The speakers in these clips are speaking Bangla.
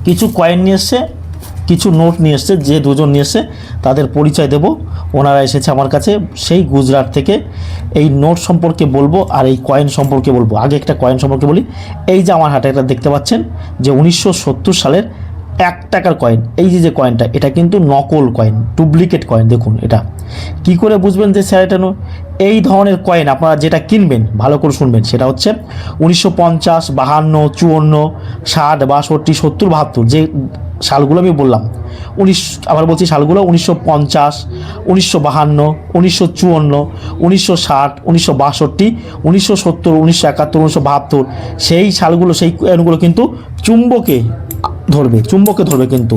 কিছু কয়েন নিয়ে এসছে, কিছু নোট নিয়ে এসছে। যে দুজন নিয়ে এসছে তাদের পরিচয় দেব। ওনারা এসেছে আমার কাছে সেই গুজরাট থেকে। এই নোট সম্পর্কে বলবো আর এই কয়েন সম্পর্কে বলবো। আগে একটা কয়েন সম্পর্কে বলি। এই যে আমার হাতে এটা দেখতে পাচ্ছেন যে 1970 সালের 1 টাকার কয়েন। এই যে কয়েনটা, এটা কিন্তু নকল কয়েন, ডুপ্লিকেট কয়েন। দেখুন এটা কি করে বুঝবেন যে স্যার এটা এই ধরনের কয়েন আপনারা যেটা কিনবেন ভালো করে শুনবেন, সেটা হচ্ছে 1950, 52, 54, 60, 62, 70, 72 যে সালগুলো আমি বললাম। আবার বলছি সালগুলো 1950, 1952, 1954, 1960, 1962, 1970, 1971, 1972 সেই সালগুলো, সেই কয়েনগুলো কিন্তু চুম্বকে ধরবে কিন্তু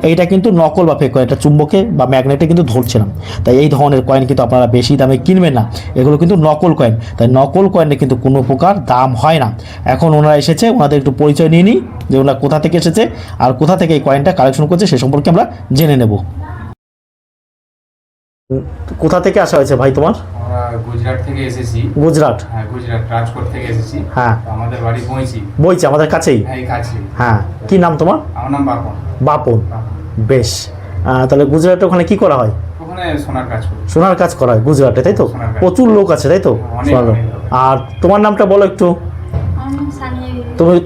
এইটা কিন্তু নকল বা ফেক কয়েন। এটা চুম্বকে বা ম্যাগনেটে কিন্তু ধরছে না। তাই এই ধরনের কয়েন কিন্তু আপনারা বেশি দামে কিনবেন না, এগুলো কিন্তু নকল কয়েন। তাই নকল কয়েনে কিন্তু কোনো প্রকার দাম হয় না। এখন ওনারা এসেছে, ওনাদের একটু পরিচয় নিয়ে নিই যে ওনারা কোথা থেকে এসেছে আর কোথা থেকে এই কয়েনটা কালেকশন করছে সে সম্পর্কে আমরা জেনে নেব। কোথা থেকে আসা হয়েছে ভাই তোমার? আমরা গুজরাট থেকে এসেছি। গুজরাট? হ্যাঁ, গুজরাট রাজকোট থেকে এসেছি। হ্যাঁ, আমাদের বাড়ি বইছি আমাদের কাছেই। হ্যাঁ, কাছে। হ্যাঁ, কি নাম তোমার? আমার নাম বাপন। বাপন, বেশ। তাহলে গুজরাটে ওখানে কি করা হয়? ওখানে সোনার কাজ করি। সোনার কাজ করা হয় গুজরাটে, তাই তো? প্রচুর লোক আছে, তাই তো? চলো, আর তোমার নামটা বলো একটু।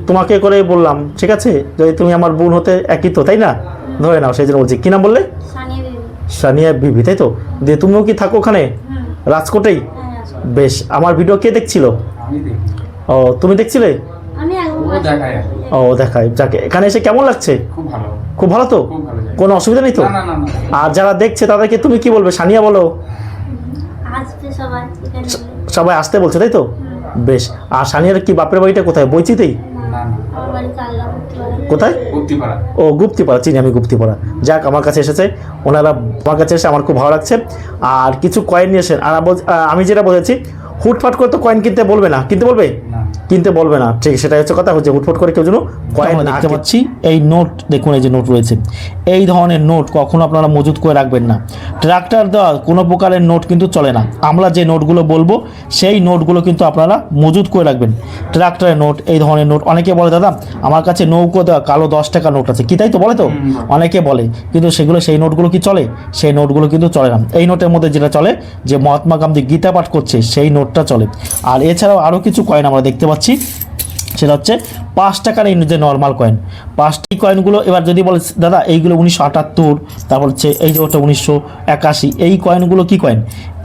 তোমাকে করে বললাম, ঠিক আছে? যদি তুমি আমার বোন হতে একই তো, তাই না? ধরে নাও, সেই জন্য বলছি। কি নাম বললে? সানিয়া বিবি, তাই তো? দিয়ে তুমিও কি থাকো ওখানে রাজকোটেই? বেশ। আমার ভিডিও কে দেখছিল? ও, তুমি দেখছিলে? ও, দেখায়। যাকে এখানে এসে কেমন লাগছে? খুব ভালো তো? কোনো অসুবিধা নেই তো? আর যারা দেখছে তাদেরকে তুমি কি বলবে? সানিয়া বলো। সবাই আসতে বলছে, তাই তো? বেশ। আর সানিয়ার কি বাপের বাড়িটা কোথায়? বইচিতেই? কোথায়? ও, গুপ্তিপাড়া। চিনি আমি গুপ্তিপাড়া। যাক, আমার কাছে এসেছে ওনারা, আমার কাছে এসে আমার খুব ভালো লাগছে। আর কিছু কয়েন নিয়ে এসেছেন। আর আমি যেটা বলেছি, হুটফাট করে তো কয়েন কিনতে বলবে না। কিনতে বলবে? কিনতে বলবে না, ঠিক। সেটাই হচ্ছে কথা। হচ্ছে হুটফাট করে কেউ যেন কয়েন দেখতে পাচ্ছি। এই নোট দেখুন, এই যে নোট রয়েছে, এই ধরনের নোট কখনো আপনারা মজুত করে রাখবেন না। ট্রাক্টর দেওয়া কোনো প্রকারের নোট কিন্তু চলে না। আমরা যে নোটগুলো বলবো সেই নোটগুলো কিন্তু আপনারা মজুত করে রাখবেন। ট্রাক্টরের নোট, এই ধরনের নোট। অনেকে বলে দাদা আমার কাছে নৌকো দেওয়া কালো 10 টাকা নোট আছে, কি তাই তো? বলে তো অনেকে বলে, কিন্তু সেগুলো, সেই নোটগুলো কি চলে? সেই নোটগুলো কিন্তু চলে না। এই নোটের মধ্যে যেটা চলে, যে মহাত্মা গান্ধী গীতা পাঠ করছে সেই নোটটা চলে। আর এছাড়াও আরও কিছু কয়েন আমরা দেখতে পাচ্ছি, সেটা হচ্ছে 5 টাকার এই যে নর্মাল কয়েন। 5টি কয়েনগুলো এবার যদি বলে দাদা এইগুলো 1978, তারপর হচ্ছে এই যে ওটা 1981, এই কয়েনগুলো কি কয়েন?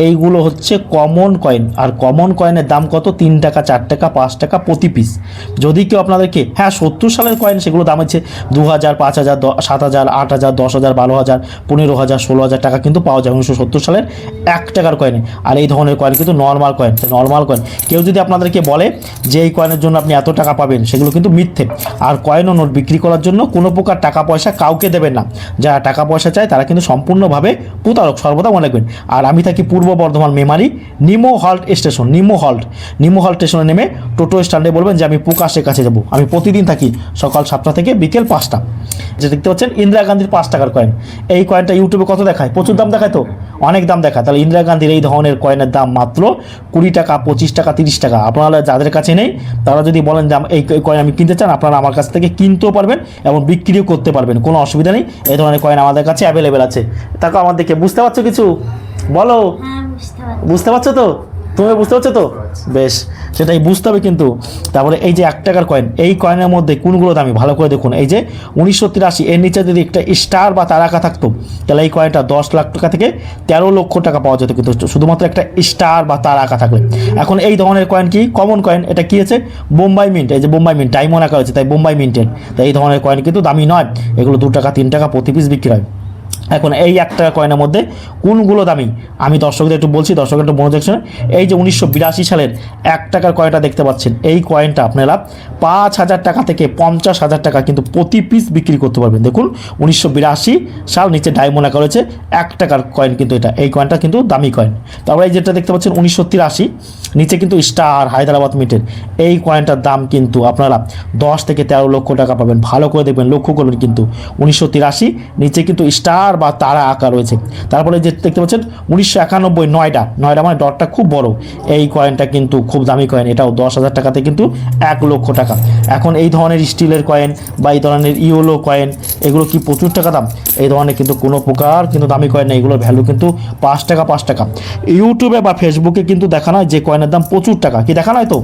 এইগুলো হচ্ছে কমন কয়েন। আর কমন কয়েনের দাম কত? 3 টাকা, 4 টাকা, 5 টাকা প্রতি পিস। যদি কেউ আপনাদেরকে, হ্যাঁ 70 সালের কয়েন, সেগুলো দাম হচ্ছে 2000, 5000, 7000, 8000, 10000, 12000, 15000, 16000 টাকা কিন্তু পাওয়া যায় 1970 সালের 1 টাকার কয়েনে। আর এই ধরনের কয়েন কিন্তু নর্মাল কয়েন। নর্মাল কয়েন কেউ যদি আপনাদেরকে বলে যে এই কয়েনের জন্য আপনি এত টাকা পাবেন, সেগুলো কিন্তু মিথ্যে। আর কয়েন ও নোট বিক্রি করার জন্য কোনো প্রকার টাকা পয়সা কাউকে দেবেন না। যারা টাকা পয়সা চায় তারা কিন্তু সম্পূর্ণভাবে প্রতারক, সর্বদা মনে রাখবেন। আর আমি থাকি Purba Bardhaman Memari, Nimo halt station. Nimo halt স্টেশনে নেমে টোটো স্ট্যান্ডে বলবেন যে আমি প্রকাশের কাছে যাব। আমি প্রতিদিন থাকি সকাল 7টা থেকে বিকেল 5টা। যে দেখতে পাচ্ছেন ইন্দিরা গান্ধীর 5 টাকার কয়েন। এই কয়েনটা ইউটিউবে কত দেখায়? প্রচুর দাম দেখায় তো, অনেক দাম দেখায়। তাহলে ইন্দিরা গান্ধীর এই ধরনের কয়েনের দাম মাত্র 20 টাকা, 25 টাকা, 30 টাকা। আপনারা যাদের কাছে নেই তারা যদি বলেন যে এই কয়েন আমি কিনতে চান, আপনারা আমার কাছ থেকে কিনতেও পারবেন এবং বিক্রিও করতে পারবেন, কোনো অসুবিধা নেই। এই ধরনের কয়েন আমাদের কাছে অ্যাভেলেবেল আছে। তাকে আমাদেরকে বুঝতে পারছো কিছু? বলো। বুঝতে পারছো তো? তুমি বুঝতে পারছো তো? বেশ, সেটাই বুঝতে হবে কিন্তু। তারপরে এই যে 1 টাকার কয়েন, এই কয়েনের মধ্যে কোনগুলো দামি ভালো করে দেখুন। এই যে 1983, এর নিচে যদি একটা স্টার বা তারকা থাকতো তাহলে এই কয়েনটা 10 লাখ টাকা থেকে 13 লক্ষ টাকা পাওয়া যেত, কিন্তু শুধুমাত্র একটা স্টার বা তারকা থাকলে। এখন এই ধরনের কয়েন কি? Common coin. এটা কি আছে? বোম্বাই মিন্ট। এই যে বোম্বাই মিন্ট, ডায়মন্ড আঁকা হয়েছে, তাই বোম্বাই মিন্টের। তাই এই ধরনের কয়েন কিন্তু দামি নয়, এগুলো 2 টাকা, 3 টাকা প্রতি পিস বিক্রি হয়। এখন এই 1 টাকা কয়েনের মধ্যে কোনগুলো দামি আমি দর্শকদের একটু বলছি, দর্শকদের একটু মনোযোগ শুনে। এই যে 1982 সালের 1 টাকার কয়েনটা দেখতে পাচ্ছেন, এই কয়েনটা আপনারা 5000 টাকা থেকে 50,000 টাকা কিন্তু প্রতি পিস বিক্রি করতে পারবেন। দেখুন 1982 সাল, নিচে ডায়মন্ড আঁকা রয়েছে, 1 টাকার কয়েন কিন্তু এটা। এই কয়েনটা কিন্তু দামি কয়েন। তারপরে এই যেটা দেখতে পাচ্ছেন 1983, নিচে কিন্তু স্টার হায়দ্রাবাদ মিন্টের। এই কয়েনটার দাম কিন্তু আপনারা 10 থেকে 13 লক্ষ টাকা পাবেন। ভালো করে দেখবেন, লক্ষ্য করবেন কিন্তু 1983, নিচে কিন্তু স্টার বা তারা আঁকা রয়েছে। তারপরে যে দেখতে পাচ্ছেন 1991 নয়ডা মানে ডটটা খুব বড়, এই কয়েনটা কিন্তু খুব দামি কয়েন, এটাও 10,000 টাকাতে কিন্তু 1 লক্ষ টাকা। এখন এই ধরনের স্টিলের কয়েন বা এই ধরনের ইয়েলো কয়েন এগুলো কি প্রচুর টাকা দাম? এই ধরনের কিন্তু কোনো প্রকার কিন্তু দামি কয়েন নেই, এগুলোর ভ্যালু কিন্তু 5 টাকা। ইউটিউবে বা ফেসবুকে কিন্তু দেখানো হয় যে কয়েনের দাম প্রচুর টাকা, কি দেখানো হয় তো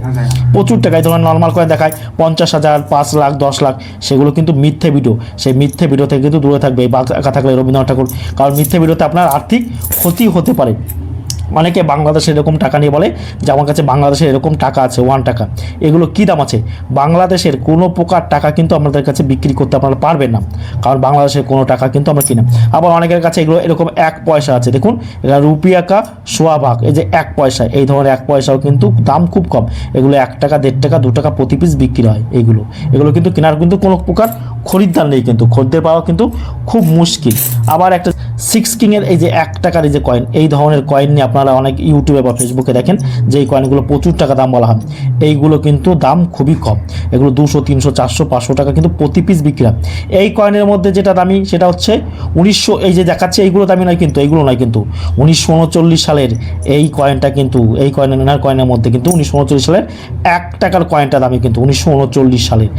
প্রচুর টাকা। এই ধরনের নর্মাল কয়েন দেখায় 50,000, 5 লাখ, 10 লাখ, সেগুলো কিন্তু মিথ্যে ভিডিও। সেই মিথ্যে ভিডিও থেকে কিন্তু দূরে থাকবে এই একা থাকলে রবীন্দ্রনাথ ঠাকুর, কারণ মিথ্যে ভিডিওতে আপনার আর্থিক ক্ষতি হতে পারে। অনেকে বাংলাদেশে এরকম টাকা নিয়ে বলে যে আমার কাছে বাংলাদেশে এরকম টাকা আছে 1 টাকা, এগুলো কী দাম আছে? বাংলাদেশের কোনো প্রকার টাকা কিন্তু আমাদের কাছে বিক্রি করতে আপনারা পারবেন না, কারণ বাংলাদেশের কোনো টাকা কিন্তু আমরা কিনা। আবার অনেকের কাছে এগুলো এরকম 1 পয়সা আছে, দেখুন এটা রুপিয়া কা সোয়া ভাগ, এই যে 1 পয়সা, এই ধরনের 1 পয়সাও কিন্তু দাম খুব কম, এগুলো 1 টাকা, 1.5 টাকা, 2 টাকা প্রতি পিস বিক্রি হয়। এগুলো কিন্তু কেনার কিন্তু কোনো প্রকার খরিদ্দার নেই, কিন্তু খরিদ্দার পাওয়া কিন্তু খুব মুশকিল। আবার একটা 6 কিংয়ের এই যে 1 টাকার এই যে কয়েন, এই ধরনের কয়েন নিয়ে আপনারা অনেক ইউটিউবে বা ফেসবুকে দেখেন যে এই কয়েনগুলো প্রচুর টাকা দাম বলা হয়, এইগুলো কিন্তু দাম খুবই কম, এগুলো 200, 300, 400, 500 টাকা কিন্তু প্রতি পিস বিক্রি হয়। এই কয়েনের মধ্যে যেটা দামি সেটা হচ্ছে 1900, এই যে দেখাচ্ছে এইগুলো দামি নয় কিন্তু, এইগুলো নয় কিন্তু 1939 সালের এই কয়েনটা কিন্তু, এই কয়েনের মধ্যে কিন্তু 1939 সালের 1 টাকার কয়েনটা দামি কিন্তু 1939 সালের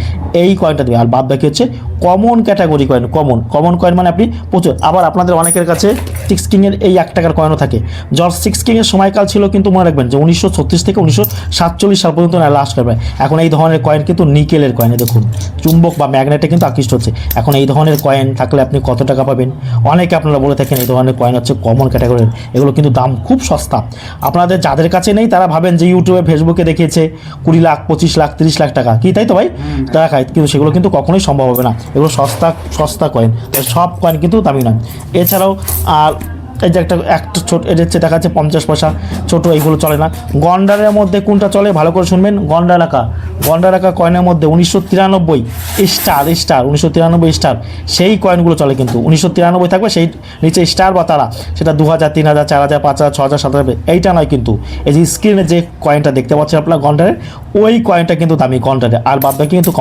এই কয়েনটা দেবে। আর বাদ বাকি হচ্ছে common category coin. Common coin মানে আপনি প্রচুর। আবার আপনাদের অনেকের কাছে 6 কিংয়ের এই 1 টাকার কয়েনও থাকে। জর্জ 6 কিংয়ের সময়কাল ছিল কিন্তু মনে রাখবেন যে 1936 থেকে 1947 সাল পর্যন্ত লাস্ট করবে। এখন এই ধরনের কয়েন কিন্তু নিকেলের কয়েনে দেখুন চুম্বক বা ম্যাগনেটে কিন্তু আকৃষ্ট হচ্ছে। এখন এই ধরনের কয়েন থাকলে আপনি কত টাকা পাবেন? অনেকে আপনারা বলে থাকেন এই ধরনের কয়েন হচ্ছে কমন ক্যাটাগরির, এগুলো কিন্তু দাম খুব সস্তা। আপনাদের যাদের কাছে নেই তারা ভাবেন যে ইউটিউবে ফেসবুকে দেখিয়েছে 20 লাখ, 25 লাখ, 30 লাখ টাকা, কি তাই তো ভাই দেখায়, কিন্তু সেগুলো কিন্তু কখনোই সম্ভব হবে না। এগুলো সস্তা কয়েন, সব কয়েন কিন্তু দামি নয়। এছাড়াও আর এই যে একটা ছোট, এটা হচ্ছে দেখা যাচ্ছে 50 পয়সা ছোটো, এইগুলো চলে না। গন্ডারের মধ্যে কোনটা চলে ভালো করে শুনবেন, গন্ডার আঁকা কয়েনের মধ্যে 1993 স্টার 1993 স্টার, সেই কয়েনগুলো চলে কিন্তু 1993 থাকবে, সেই নিচে স্টার বা তারা, সেটা 2000, 3000, 4000, 5000, 6000, 7000, এইটা নয় কিন্তু। এই যে স্ক্রিনে যে কয়েনটা দেখতে পাচ্ছেন আপনার গন্ডারের, ওই কয়েনটা কিন্তু দামি গন্ডারের, আর বাদ বাকি কিন্তু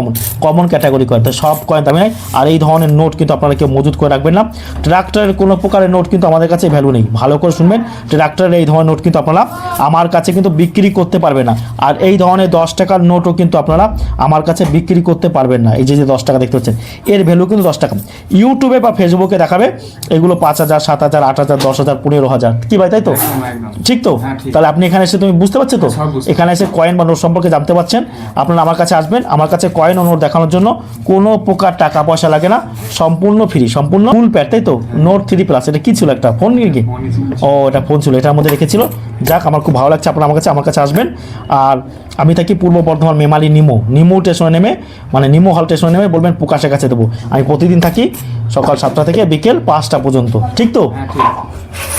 কমন ক্যাটাগরি কয়েন, তো সব কয়েন দামি নয়। আর এই ধরনের নোট কিন্তু আপনারা কেউ মজুত করে রাখবেন না। ট্রাক্টরের কোনো প্রকারের নোট কিন্তু আমাদের কাছে ভ্যালু নেই, ভালো করে শুনবেন। ট্রাক্টরের এই ধরনের নোট কিন্তু আপনারা আমার কাছে কিন্তু বিক্রি করতে পারবেন না। আর এই ধরনের 10 টাকার নোটও কিন্তু আপনারা আমার কাছে বিক্রি করতে পারবেন না। এই যে 10 টাকা দেখতে পাচ্ছেন, এর ভ্যালু কিন্তু 10 টাকা। ইউটিউবে বা ফেসবুকে দেখাবে এগুলো 5000, 7000, 8000, 10,000, 15,000, কি ভাই তাই তো? ঠিক তো? তাহলে আপনি এখানে এসে তুমি বুঝতে পারছো তো, এখানে এসে কয়েন বা নোট সম্পর্কে জানতে পারছেন। আপনারা আমার কাছে আসবেন, আমার কাছে কয়েন ও নোট দেখানোর জন্য কোনো প্রকার টাকা পয়সা লাগে না, সম্পূর্ণ ফ্রি, সম্পূর্ণ ফুল প্যাড, তাই তো? নোট 3+, এটা কি ছিল, একটা ফোন কি? ও এটা ফোন ছিল, এটার মধ্যে রেখেছিল। যাক, আমার খুব ভালো লাগছে, আপনারা আমার কাছে আসবেন। আর আমি থাকি পূর্ব বর্ধমান মেমালি নিমো স্টেশনে নেমে, মানে নিমো হল স্টেশনে নেমে বলবেন প্রকাশের কাছে দেবো। আমি প্রতিদিন থাকি সকাল 7টা থেকে বিকেল 5টা পর্যন্ত, ঠিক তো?